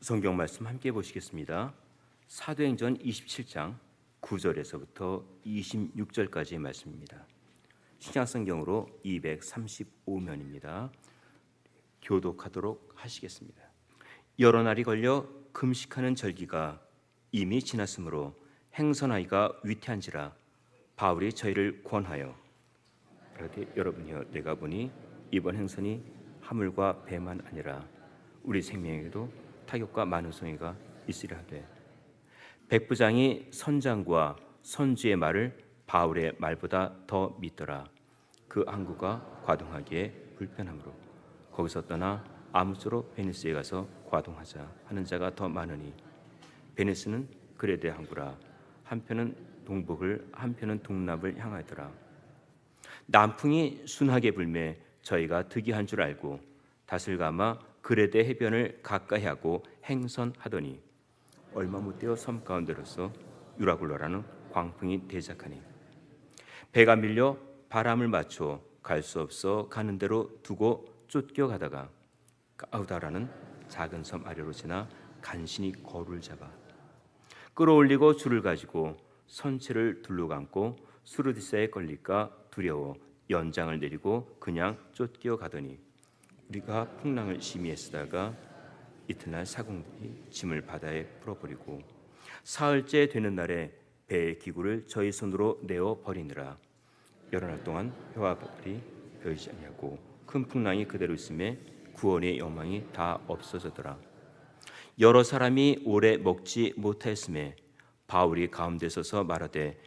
성경 말씀 함께 보시겠습니다. 사도행전 27장 9절에서부터 26절까지의 말씀입니다. 신약성경으로 235면입니다. 교독하도록 하시겠습니다. 여러 날이 걸려 금식하는 절기가 이미 지났으므로 행선하기가 위태한지라 바울이 저희를 권하여 여러분이여 내가 보니 이번 행선이 하물과 배만 아니라 우리 생명에도 타격과 많은 손해가 있으려 하되 백부장이 선장과 선주의 말을 바울의 말보다 더 믿더라. 그 항구가 과동하기에 불편하므로 거기서 떠나 아무쪼로 베니스에 가서 과동하자 하는 자가 더 많으니 베니스는 그레데 항구라. 한편은 동북을 한편은 동남을 향하더라. 남풍이 순하게 불매 저희가 득이한 줄 알고 닷을 감아 그레데 해변을 가까이 하고 행선하더니 얼마 못되어 섬 가운데로서 유라굴로라는 광풍이 대작하니 배가 밀려 바람을 맞춰 갈 수 없어 가는 대로 두고 쫓겨가다가 가우다라는 작은 섬 아래로 지나 간신히 거루를 잡아 끌어올리고 줄을 가지고 선체를 둘러감고 수르디사에 걸릴까 두려워 연장을 내리고 그냥 쫓겨가더니 우리가 풍랑을 심히 애쓰다가 이튿날 사공들이 짐을 바다에 풀어버리고 사흘째 되는 날에 배의 기구를 저희 손으로 내어 버리느라 여러 날 동안 회와 발이 보이지 아니하고 큰 풍랑이 그대로 있음에 구원의 영광이 다 없어졌더라. 여러 사람이 오래 먹지 못하였음에 바울이 가운데 서서 말하되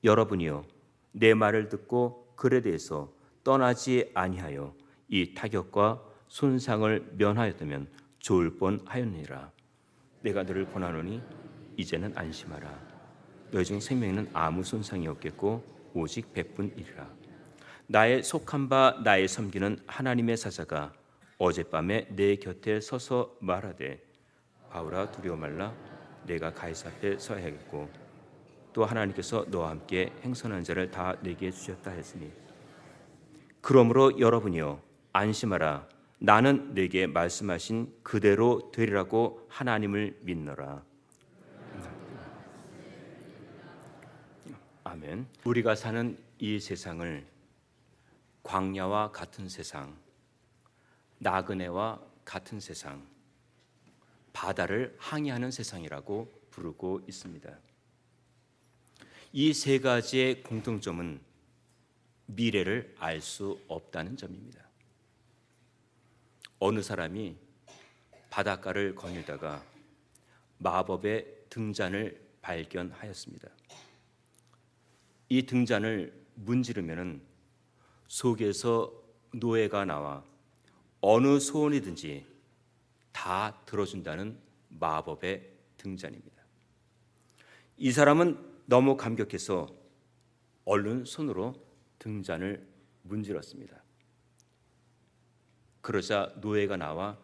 여러분이여 내 말을 듣고 글에 대해서 떠나지 아니하여 이 타격과 손상을 면하였다면 좋을 뻔하였느니라. 내가 너를 권하노니 이제는 안심하라. 너희 중 생명에는 아무 손상이 없겠고 오직 백분이리라. 나의 속한 바 나의 섬기는 하나님의 사자가 어젯밤에 내 곁에 서서 말하되 바울아 두려워 말라. 내가 가이사 앞에 서야겠고 또 하나님께서 너와 함께 행선한 자를 다 내게 주셨다 했으니 그러므로 여러분이여 안심하라. 나는 내게 말씀하신 그대로 되리라고 하나님을 믿노라. 아멘. 우리가 사는 이 세상을 광야와 같은 세상, 나그네와 같은 세상, 바다를 항해하는 세상이라고 부르고 있습니다. 이 세 가지의 공통점은 미래를 알 수 없다는 점입니다. 어느 사람이 바닷가를 거닐다가 마법의 등잔을 발견하였습니다. 이 등잔을 문지르면 속에서 노예가 나와 어느 소원이든지 다 들어준다는 마법의 등잔입니다. 이 사람은 너무 감격해서 얼른 손으로 등잔을 문질렀습니다. 그러자 노예가 나와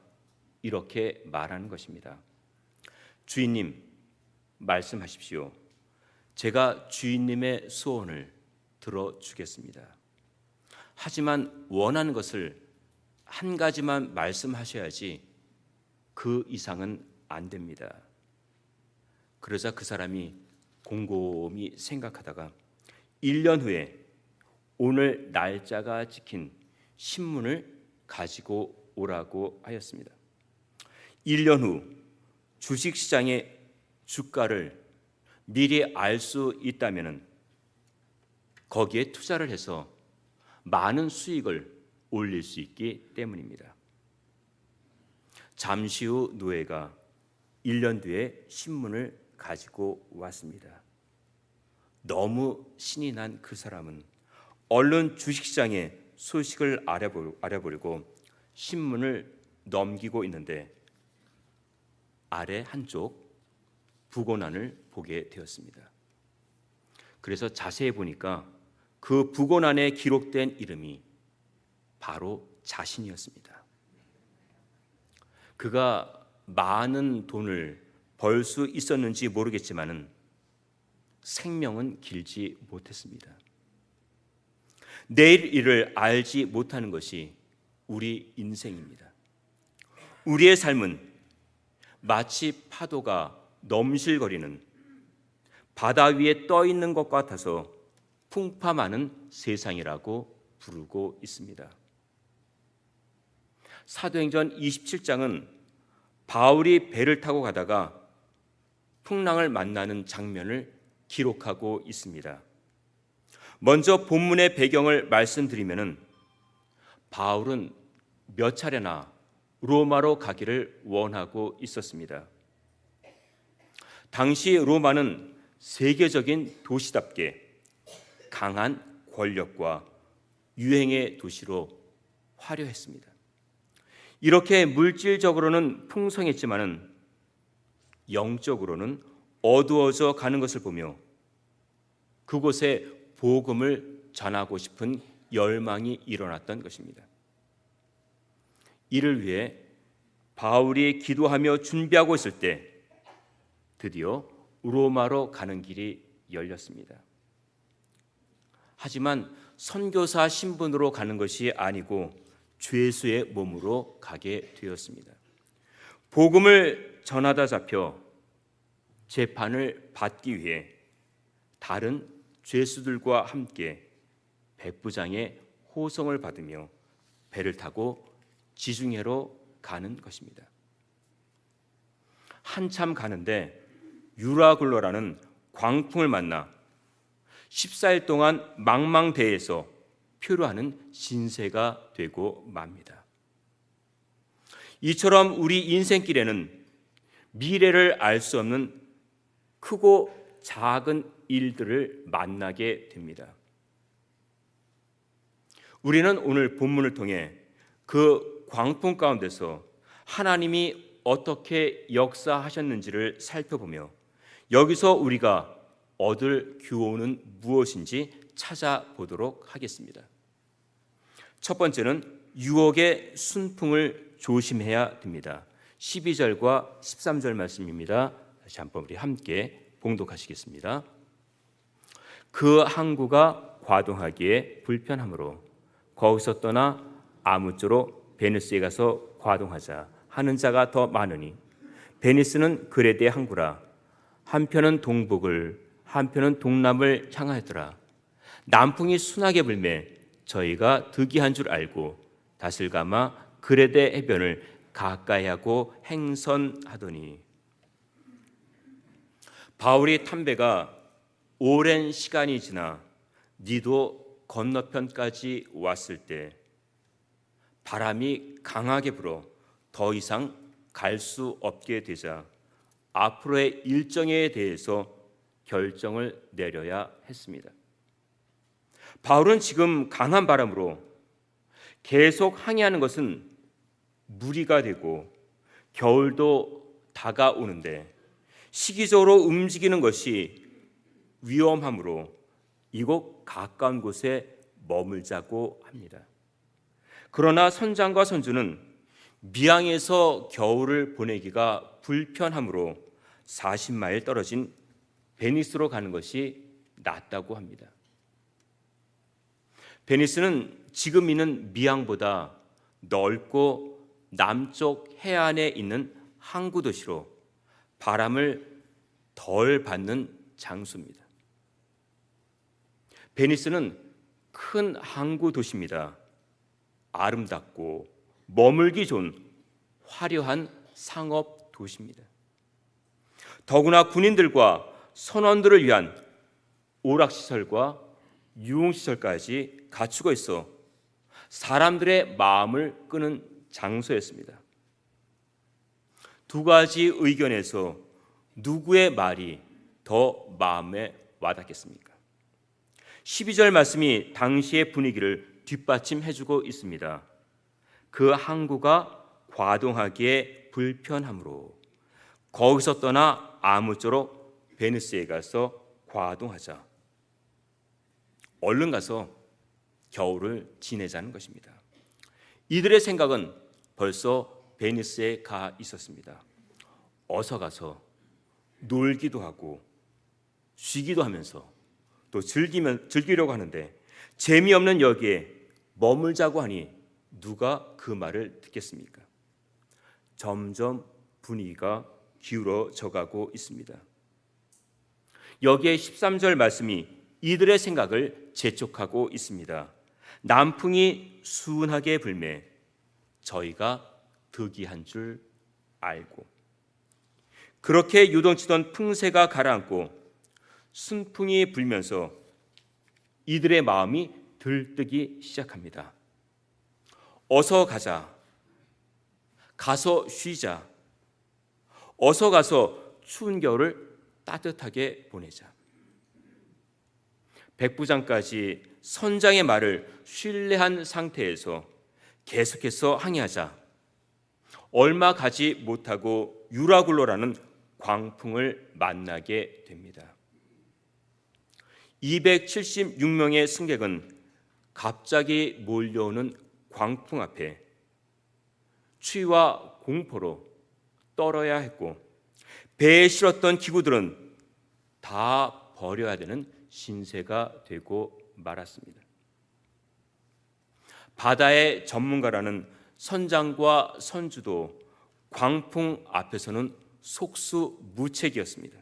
이렇게 말하는 것입니다. 주인님, 말씀하십시오. 제가 주인님의 소원을 들어주겠습니다. 하지만 원하는 것을 한 가지만 말씀하셔야지 그 이상은 안 됩니다. 그러자 그 사람이 곰곰이 생각하다가 1년 후에 오늘 날짜가 찍힌 신문을 가지고 오라고 하였습니다. 1년 후 주식시장의 주가를 미리 알 수 있다면 거기에 투자를 해서 많은 수익을 올릴 수 있기 때문입니다. 잠시 후 노예가 1년 뒤에 신문을 가지고 왔습니다. 너무 신이 난 그 사람은 얼른 주식시장의 소식을 알아보려고 신문을 넘기고 있는데 아래 한쪽 부고난을 보게 되었습니다. 그래서 자세히 보니까 그 부고난에 기록된 이름이 바로 자신이었습니다. 그가 많은 돈을 벌 수 있었는지 모르겠지만은 생명은 길지 못했습니다. 내일 일을 알지 못하는 것이 우리 인생입니다. 우리의 삶은 마치 파도가 넘실거리는 바다 위에 떠 있는 것 같아서 풍파 많은 세상이라고 부르고 있습니다. 사도행전 27장은 바울이 배를 타고 가다가 풍랑을 만나는 장면을 기록하고 있습니다. 먼저 본문의 배경을 말씀드리면은 바울은 몇 차례나 로마로 가기를 원하고 있었습니다. 당시 로마는 세계적인 도시답게 강한 권력과 유행의 도시로 화려했습니다. 이렇게 물질적으로는 풍성했지만은 영적으로는 어두워져 가는 것을 보며 그곳에 복음을 전하고 싶은 열망이 일어났던 것입니다. 이를 위해 바울이 기도하며 준비하고 있을 때 드디어 로마로 가는 길이 열렸습니다. 하지만 선교사 신분으로 가는 것이 아니고 죄수의 몸으로 가게 되었습니다. 복음을 전하다 잡혀 재판을 받기 위해 다른 죄수들과 함께 백부장의 호송을 받으며 배를 타고 지중해로 가는 것입니다. 한참 가는데 유라굴로라는 광풍을 만나 14일 동안 망망대해에서 표류하는 신세가 되고 맙니다. 이처럼 우리 인생길에는 미래를 알 수 없는 크고 작은 일들을 만나게 됩니다. 우리는 오늘 본문을 통해 그 광풍 가운데서 하나님이 어떻게 역사하셨는지를 살펴보며 여기서 우리가 얻을 교훈은 무엇인지 찾아보도록 하겠습니다. 첫 번째는 유혹의 순풍을 조심해야 됩니다. 12절과 13절 말씀입니다. 다시 한번 우리 함께 봉독하시겠습니다. 그 항구가 과동하기에 불편하므로 거기서 떠나 아무쪼록 베니스에 가서 과동하자 하는 자가 더 많으니 베니스는 그레데 항구라. 한편은 동북을 한편은 동남을 향하였더라. 남풍이 순하게 불매 저희가 득이한 줄 알고 닷을 감아 그레데 해변을 가까이하고 행선하더니 바울이 탄 배가 오랜 시간이 지나 니도 건너편까지 왔을 때 바람이 강하게 불어 더 이상 갈 수 없게 되자 앞으로의 일정에 대해서 결정을 내려야 했습니다. 바울은 지금 강한 바람으로 계속 항해하는 것은 무리가 되고 겨울도 다가오는데 시기적으로 움직이는 것이 위험하므로 이곳 가까운 곳에 머물자고 합니다. 그러나 선장과 선주는 미항에서 겨울을 보내기가 불편하므로 40마일 떨어진 베니스로 가는 것이 낫다고 합니다. 베니스는 지금 있는 미항보다 넓고 남쪽 해안에 있는 항구 도시로 바람을 덜 받는 장소입니다. 베니스는 큰 항구 도시입니다. 아름답고 머물기 좋은 화려한 상업 도시입니다. 더구나 군인들과 선원들을 위한 오락시설과 유흥시설까지 갖추고 있어 사람들의 마음을 끄는 장소였습니다. 두 가지 의견에서 누구의 말이 더 마음에 와닿겠습니까? 12절 말씀이 당시의 분위기를 뒷받침해주고 있습니다. 그 항구가 과동하기에 불편하므로 거기서 떠나 아무쪼록 베니스에 가서 과동하자. 얼른 가서 겨울을 지내자는 것입니다. 이들의 생각은 벌써 베니스에 가 있었습니다. 어서 가서 놀기도 하고 쉬기도 하면서 또 즐기려고 하는데 재미없는 여기에 머물자고 하니 누가 그 말을 듣겠습니까? 점점 분위기가 기울어져 가고 있습니다. 여기에 13절 말씀이 이들의 생각을 재촉하고 있습니다. 남풍이 순하게 불매 저희가 득이한 줄 알고. 그렇게 요동치던 풍세가 가라앉고 순풍이 불면서 이들의 마음이 들뜨기 시작합니다. 어서 가자. 가서 쉬자. 어서 가서 추운 겨울을 따뜻하게 보내자. 백부장까지 선장의 말을 신뢰한 상태에서 계속해서 항해하자 얼마 가지 못하고 유라굴로라는 광풍을 만나게 됩니다. 276명의 승객은 갑자기 몰려오는 광풍 앞에 추위와 공포로 떨어야 했고 배에 실었던 기구들은 다 버려야 되는 신세가 되고 말았습니다. 바다의 전문가라는 선장과 선주도 광풍 앞에서는 속수무책이었습니다.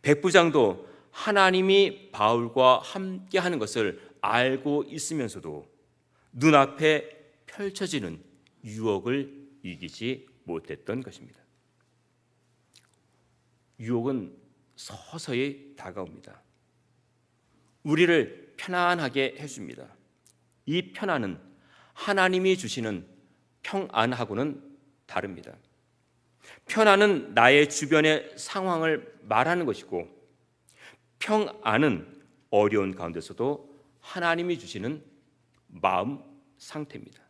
백부장도 하나님이 바울과 함께하는 것을 알고 있으면서도 눈앞에 펼쳐지는 유혹을 이기지 못했던 것입니다. 유혹은 서서히 다가옵니다. 우리를 편안하게 해줍니다. 이 편안은 하나님이 주시는 평안하고는 다릅니다. 편안은 나의 주변의 상황을 말하는 것이고 평안은 어려운 가운데서도 하나님이 주시는 마음 상태입니다.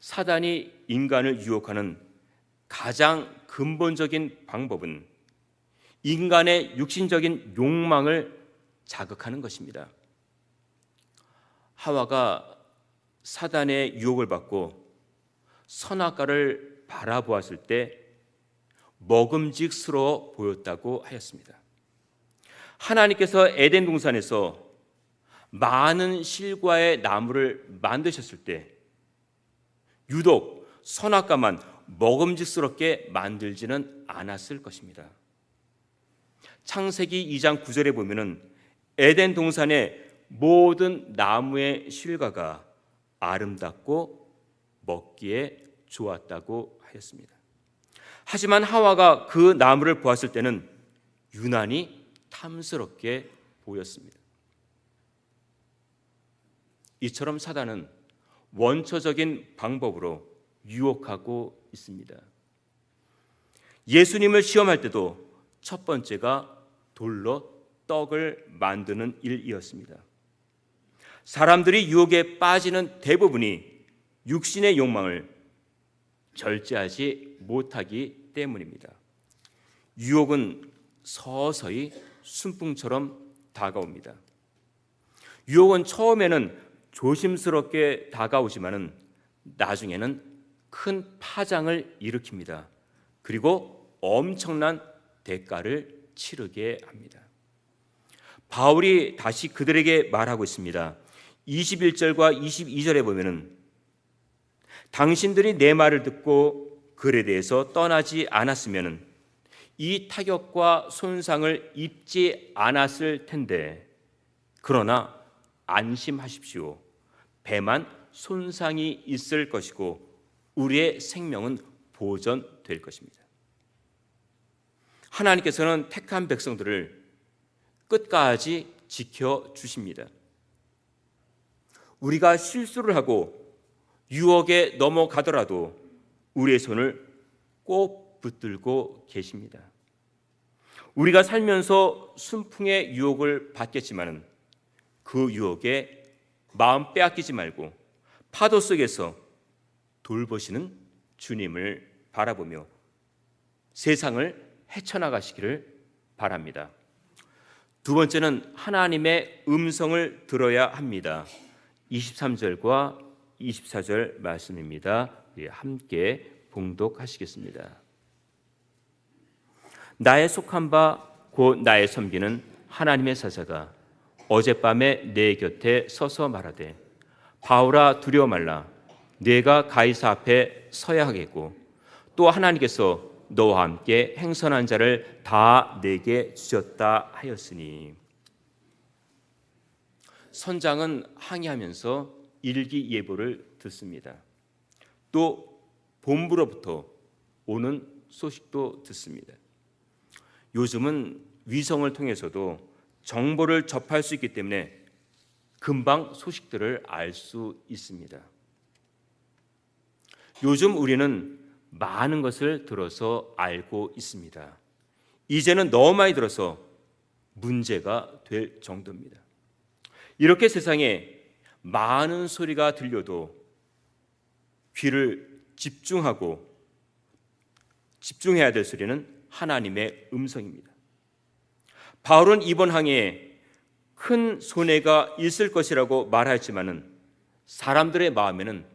사단이 인간을 유혹하는 가장 근본적인 방법은 인간의 육신적인 욕망을 자극하는 것입니다. 하와가 사단의 유혹을 받고 선악과를 바라보았을 때 먹음직스러워 보였다고 하였습니다. 하나님께서 에덴 동산에서 많은 실과의 나무를 만드셨을 때 유독 선악과만 먹음직스럽게 만들지는 않았을 것입니다. 창세기 2장 9절에 보면은 에덴 동산의 모든 나무의 실과가 아름답고 먹기에 좋았다고 하였습니다. 하지만 하와가 그 나무를 보았을 때는 유난히 탐스럽게 보였습니다. 이처럼 사단은 원초적인 방법으로 유혹하고 있습니다. 예수님을 시험할 때도 첫 번째가 돌로 떡을 만드는 일이었습니다. 사람들이 유혹에 빠지는 대부분이 육신의 욕망을 절제하지 못하기 때문입니다. 유혹은 서서히 순풍처럼 다가옵니다. 유혹은 처음에는 조심스럽게 다가오지만은 나중에는 큰 파장을 일으킵니다. 그리고 엄청난 대가를 치르게 합니다. 바울이 다시 그들에게 말하고 있습니다. 21절과 22절에 보면은 당신들이 내 말을 듣고 글에 대해서 떠나지 않았으면은 이 타격과 손상을 입지 않았을 텐데 그러나 안심하십시오. 배만 손상이 있을 것이고 우리의 생명은 보존될 것입니다. 하나님께서는 택한 백성들을 끝까지 지켜주십니다. 우리가 실수를 하고 유혹에 넘어가더라도 우리의 손을 꼭 붙들고 계십니다. 우리가 살면서 순풍의 유혹을 받겠지만 그 유혹에 마음 빼앗기지 말고 파도 속에서 돌보시는 주님을 바라보며 세상을 헤쳐나가시기를 바랍니다. 두 번째는 하나님의 음성을 들어야 합니다. 23절과 24절 말씀입니다. 함께 봉독하시겠습니다. 나의 속한 바 곧 나의 섬기는 하나님의 사자가 어젯밤에 내 곁에 서서 말하되 바울아 두려워 말라. 네가 가이사 앞에 서야 하겠고 또 하나님께서 너와 함께 행선한 자를 다 내게 주셨다 하였으니. 선장은 항해하면서 일기예보를 듣습니다. 또 본부로부터 오는 소식도 듣습니다. 요즘은 위성을 통해서도 정보를 접할 수 있기 때문에 금방 소식들을 알 수 있습니다. 요즘 우리는 많은 것을 들어서 알고 있습니다. 이제는 너무 많이 들어서 문제가 될 정도입니다. 이렇게 세상에 많은 소리가 들려도 귀를 집중해야 될 소리는 하나님의 음성입니다. 바울은 이번 항해에 큰 손해가 있을 것이라고 말하였지만은 사람들의 마음에는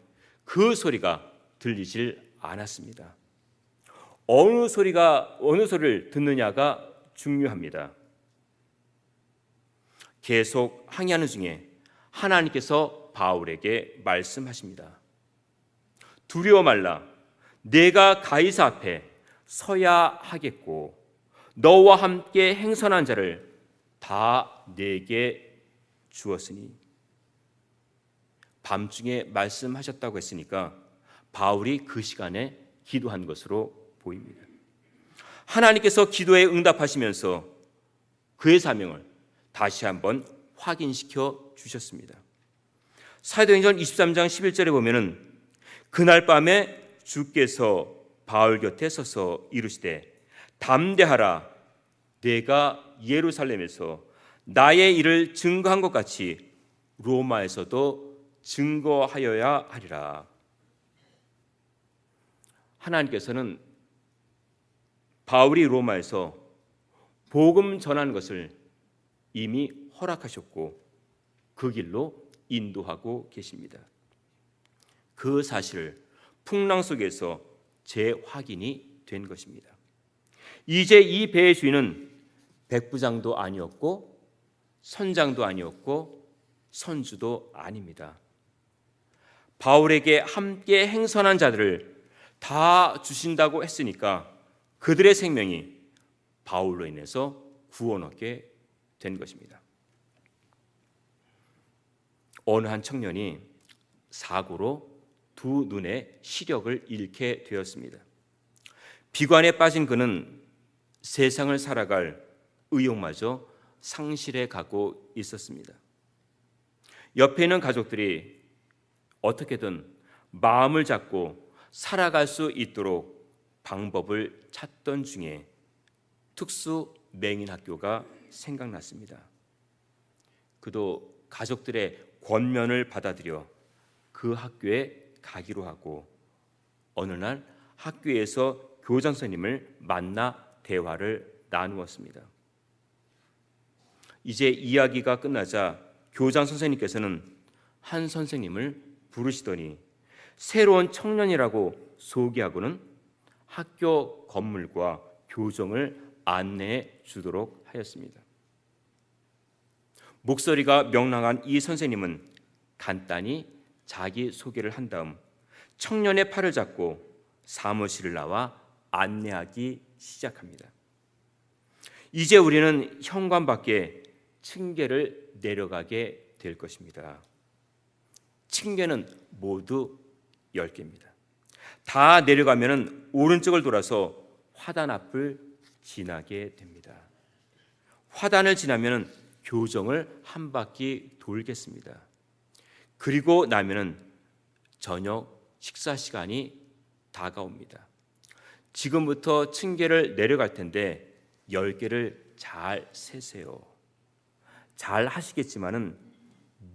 그 소리가 들리질 않았습니다. 어느 소리를 듣느냐가 중요합니다. 계속 항해하는 중에 하나님께서 바울에게 말씀하십니다. 두려워 말라. 내가 가이사 앞에 서야 하겠고 너와 함께 행선한 자를 다 내게 주었으니. 밤중에 말씀하셨다고 했으니까 바울이 그 시간에 기도한 것으로 보입니다. 하나님께서 기도에 응답하시면서 그의 사명을 다시 한번 확인시켜 주셨습니다. 사도행전 23장 11절에 보면은 그날 밤에 주께서 바울 곁에 서서 이르시되 담대하라. 내가 예루살렘에서 나의 일을 증거한 것 같이 로마에서도 증거하여야 하리라. 하나님께서는 바울이 로마에서 복음 전하는 것을 이미 허락하셨고 그 길로 인도하고 계십니다. 그 사실을 풍랑 속에서 재확인이 된 것입니다. 이제 이 배의 주인은 백부장도 아니었고 선장도 아니었고 선주도 아닙니다. 바울에게 함께 행선한 자들을 다 주신다고 했으니까 그들의 생명이 바울로 인해서 구원 얻게 된 것입니다. 어느 한 청년이 사고로 두 눈의 시력을 잃게 되었습니다. 비관에 빠진 그는 세상을 살아갈 의욕마저 상실해 가고 있었습니다. 옆에 있는 가족들이 어떻게든 마음을 잡고 살아갈 수 있도록 방법을 찾던 중에 특수 맹인학교가 생각났습니다. 그도 가족들의 권면을 받아들여 그 학교에 가기로 하고 어느 날 학교에서 교장 선생님을 만나 대화를 나누었습니다. 이제 이야기가 끝나자 교장 선생님께서는 한 선생님을 부르시더니 새로운 청년이라고 소개하고는 학교 건물과 교정을 안내해 주도록 하였습니다. 목소리가 명랑한 이 선생님은 간단히 자기 소개를 한 다음 청년의 팔을 잡고 사무실을 나와 안내하기 시작합니다. 이제 우리는 현관 밖에 층계를 내려가게 될 것입니다. 층계는 모두 10개입니다. 다 내려가면 오른쪽을 돌아서 화단 앞을 지나게 됩니다. 화단을 지나면 교정을 한 바퀴 돌겠습니다. 그리고 나면은 저녁 식사 시간이 다가옵니다. 지금부터 층계를 내려갈 텐데 10개를 잘 세세요. 잘 하시겠지만은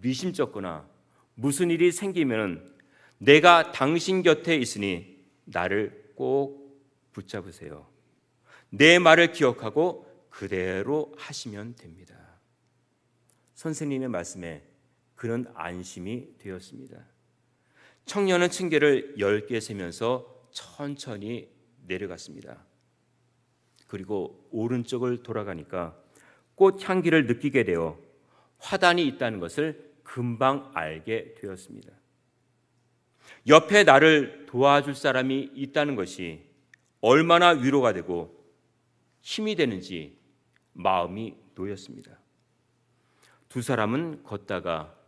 미심쩍거나 무슨 일이 생기면은 내가 당신 곁에 있으니 나를 꼭 붙잡으세요. 내 말을 기억하고 그대로 하시면 됩니다. 선생님의 말씀에 그는 안심이 되었습니다. 청년은 층계를 10개 세면서 천천히 내려갔습니다. 그리고 오른쪽을 돌아가니까 꽃향기를 느끼게 되어 화단이 있다는 것을 금방 알게 되었습니다. 옆에 나를 도와줄 사람이 있다는 것이 얼마나 위로가 되고 힘이 되는지 마음이 놓였습니다. 두 사람은 걷다가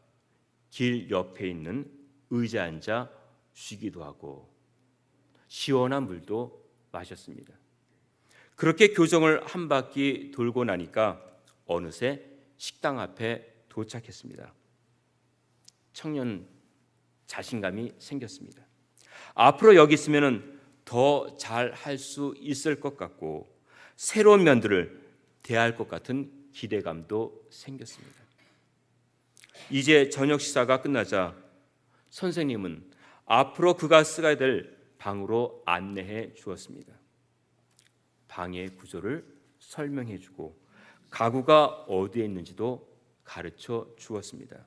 길 옆에 있는 의자에 앉아 쉬기도 하고 시원한 물도 마셨습니다. 그렇게 교정을 한 바퀴 돌고 나니까 어느새 식당 앞에 도착했습니다. 청년 자신감이 생겼습니다. 앞으로 여기 있으면 더 잘 할 수 있을 것 같고 새로운 면들을 대할 것 같은 기대감도 생겼습니다. 이제 저녁 식사가 끝나자 선생님은 앞으로 그가 쓰게 될 방으로 안내해 주었습니다. 방의 구조를 설명해 주고 가구가 어디에 있는지도 가르쳐 주었습니다.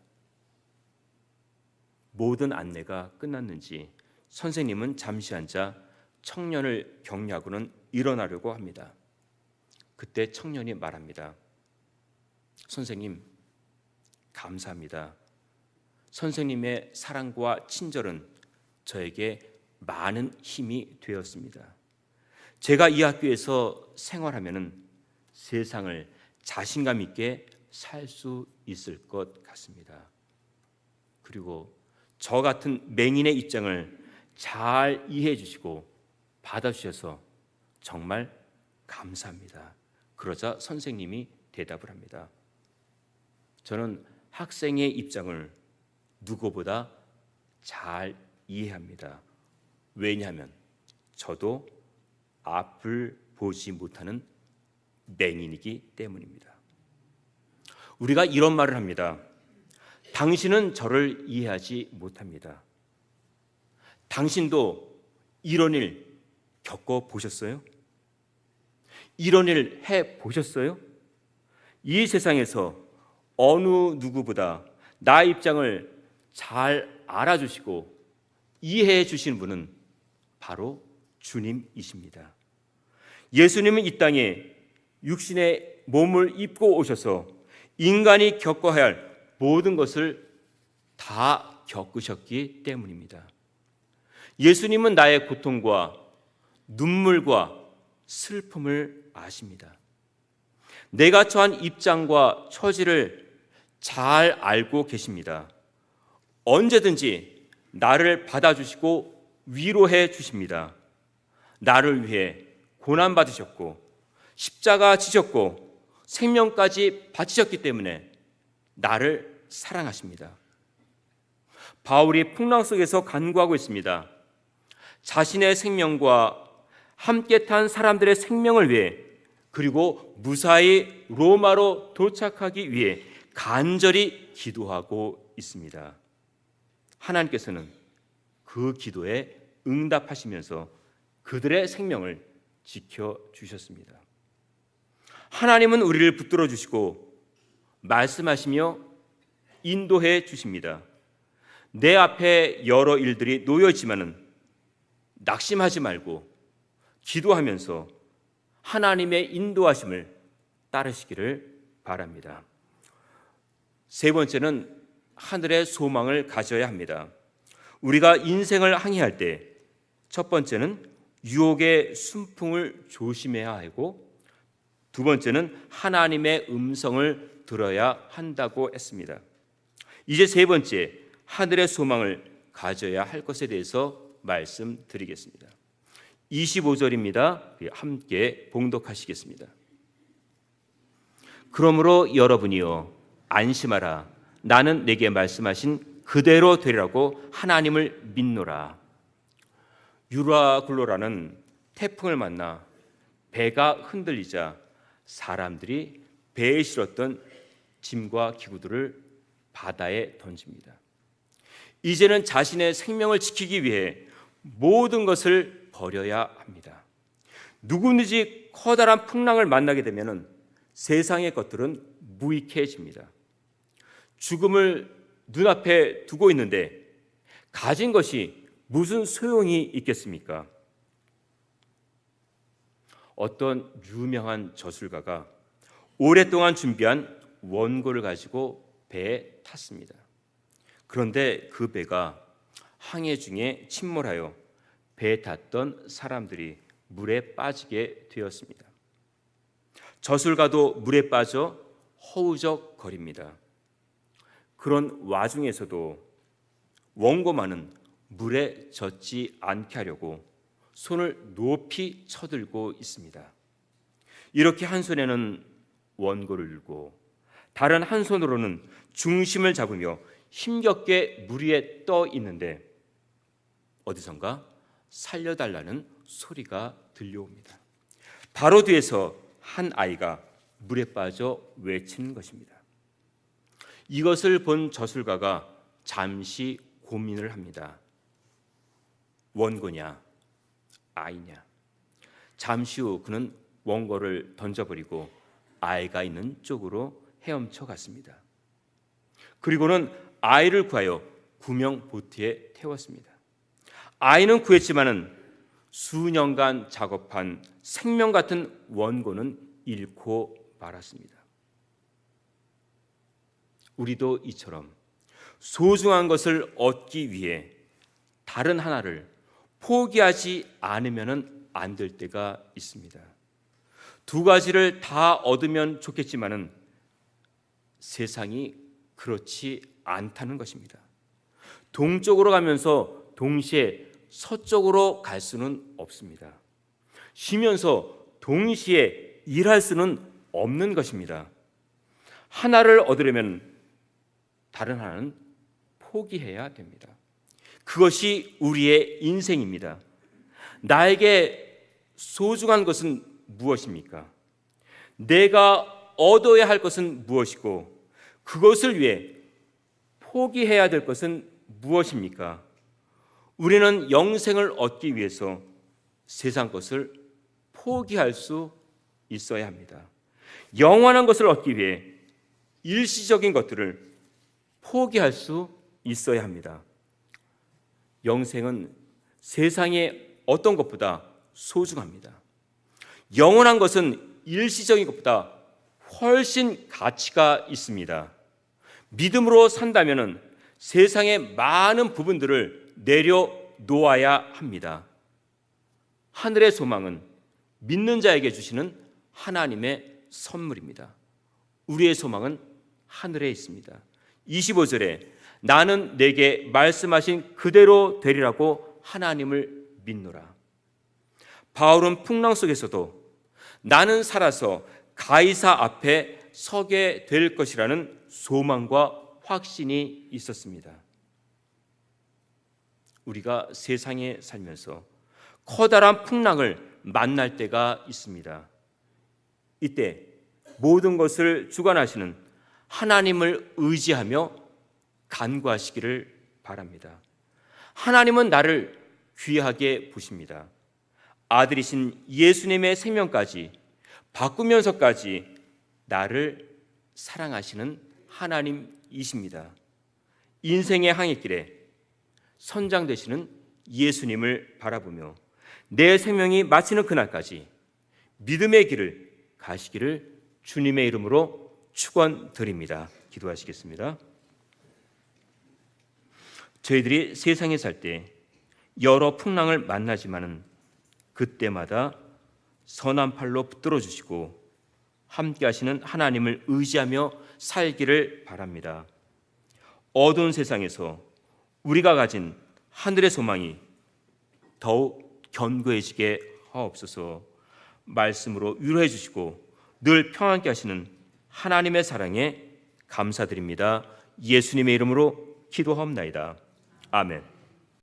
모든 안내가 끝났는지 선생님은 잠시 앉아 청년을 격려하고는 일어나려고 합니다. 그때 청년이 말합니다. 선생님, 감사합니다. 선생님의 사랑과 친절은 저에게 많은 힘이 되었습니다. 제가 이 학교에서 생활하면 세상을 자신감 있게 살 수 있을 것 같습니다. 그리고 저 같은 맹인의 입장을 잘 이해해 주시고 받아주셔서 정말 감사합니다. 그러자 선생님이 대답을 합니다. 저는 학생의 입장을 누구보다 잘 이해합니다. 왜냐하면 저도 앞을 보지 못하는 맹인이기 때문입니다. 우리가 이런 말을 합니다. 당신은 저를 이해하지 못합니다. 당신도 이런 일 겪어보셨어요? 이런 일 해보셨어요? 이 세상에서 어느 누구보다 나 입장을 잘 알아주시고 이해해 주시는 분은 바로 주님이십니다. 예수님은 이 땅에 육신의 몸을 입고 오셔서 인간이 겪어야 할 모든 것을 다 겪으셨기 때문입니다. 예수님은 나의 고통과 눈물과 슬픔을 아십니다. 내가 처한 입장과 처지를 잘 알고 계십니다. 언제든지 나를 받아주시고 위로해 주십니다. 나를 위해 고난받으셨고 십자가 지셨고 생명까지 바치셨기 때문에 나를 사랑하십니다. 바울이 풍랑 속에서 간구하고 있습니다. 자신의 생명과 함께 탄 사람들의 생명을 위해 그리고 무사히 로마로 도착하기 위해 간절히 기도하고 있습니다. 하나님께서는 그 기도에 응답하시면서 그들의 생명을 지켜주셨습니다. 하나님은 우리를 붙들어 주시고 말씀하시며 인도해 주십니다. 내 앞에 여러 일들이 놓여 있지만은 낙심하지 말고 기도하면서 하나님의 인도하심을 따르시기를 바랍니다. 세 번째는 하늘의 소망을 가져야 합니다. 우리가 인생을 항해할 때 첫 번째는 유혹의 순풍을 조심해야 하고 두 번째는 하나님의 음성을 들어야 한다고 했습니다. 이제 세 번째, 하늘의 소망을 가져야 할 것에 대해서 말씀드리겠습니다. 25절입니다. 함께 봉독하시겠습니다. 그러므로 여러분이요 안심하라. 나는 내게 말씀하신 그대로 되리라고 하나님을 믿노라. 유라굴로라는 태풍을 만나 배가 흔들리자 사람들이 배에 실었던 짐과 기구들을 바다에 던집니다. 이제는 자신의 생명을 지키기 위해 모든 것을 버려야 합니다. 누구든지 커다란 풍랑을 만나게 되면 세상의 것들은 무익해집니다. 죽음을 눈앞에 두고 있는데 가진 것이 무슨 소용이 있겠습니까? 어떤 유명한 저술가가 오랫동안 준비한 원고를 가지고 배에 탔습니다. 그런데 그 배가 항해 중에 침몰하여 배에 탔던 사람들이 물에 빠지게 되었습니다. 저술가도 물에 빠져 허우적거립니다. 그런 와중에서도 원고만은 물에 젖지 않게 하려고 손을 높이 쳐들고 있습니다. 이렇게 한 손에는 원고를 들고 다른 한 손으로는 중심을 잡으며 힘겹게 물 위에 떠 있는데 어디선가 살려달라는 소리가 들려옵니다. 바로 뒤에서 한 아이가 물에 빠져 외치는 것입니다. 이것을 본 저술가가 잠시 고민을 합니다. 원고냐 아이냐. 잠시 후 그는 원고를 던져버리고 아이가 있는 쪽으로 헤엄쳐 갔습니다. 그리고는 아이를 구하여 구명 보트에 태웠습니다. 아이는 구했지만은 수년간 작업한 생명 같은 원고는 잃고 말았습니다. 우리도 이처럼 소중한 것을 얻기 위해 다른 하나를 포기하지 않으면 안 될 때가 있습니다. 두 가지를 다 얻으면 좋겠지만은 세상이 그렇지 않다는 것입니다. 동쪽으로 가면서 동시에 서쪽으로 갈 수는 없습니다. 쉬면서 동시에 일할 수는 없는 것입니다. 하나를 얻으려면 다른 하나는 포기해야 됩니다. 그것이 우리의 인생입니다. 나에게 소중한 것은 무엇입니까? 내가 얻어야 할 것은 무엇이고 그것을 위해 포기해야 될 것은 무엇입니까? 우리는 영생을 얻기 위해서 세상 것을 포기할 수 있어야 합니다. 영원한 것을 얻기 위해 일시적인 것들을 포기할 수 있어야 합니다. 영생은 세상의 어떤 것보다 소중합니다. 영원한 것은 일시적인 것보다 훨씬 가치가 있습니다. 믿음으로 산다면 세상의 많은 부분들을 내려놓아야 합니다. 하늘의 소망은 믿는 자에게 주시는 하나님의 선물입니다. 우리의 소망은 하늘에 있습니다. 25절에 나는 내게 말씀하신 그대로 되리라고 하나님을 믿노라. 바울은 풍랑 속에서도 나는 가이사 앞에 서게 될 것이라는 소망과 확신이 있었습니다. 우리가 세상에 살면서 커다란 풍랑을 만날 때가 있습니다. 이때 모든 것을 주관하시는 하나님을 의지하며 간구하시기를 바랍니다. 하나님은 나를 귀하게 보십니다. 아들이신 예수님의 생명까지 바꾸면서까지 나를 사랑하시는 하나님이십니다. 인생의 항해길에 선장 되시는 예수님을 바라보며 내 생명이 마치는 그날까지 믿음의 길을 가시기를 주님의 이름으로 축원드립니다. 기도하시겠습니다. 저희들이 세상에 살 때 여러 풍랑을 만나지만은 그때마다 선한 팔로 붙들어 주시고 함께 하시는 하나님을 의지하며 살기를 바랍니다. 어두운 세상에서 우리가 가진 하늘의 소망이 더욱 견고해지게 하옵소서. 말씀으로 위로해 주시고 늘 평안케 하시는 하나님의 사랑에 감사드립니다. 예수님의 이름으로 기도하옵나이다. 아멘.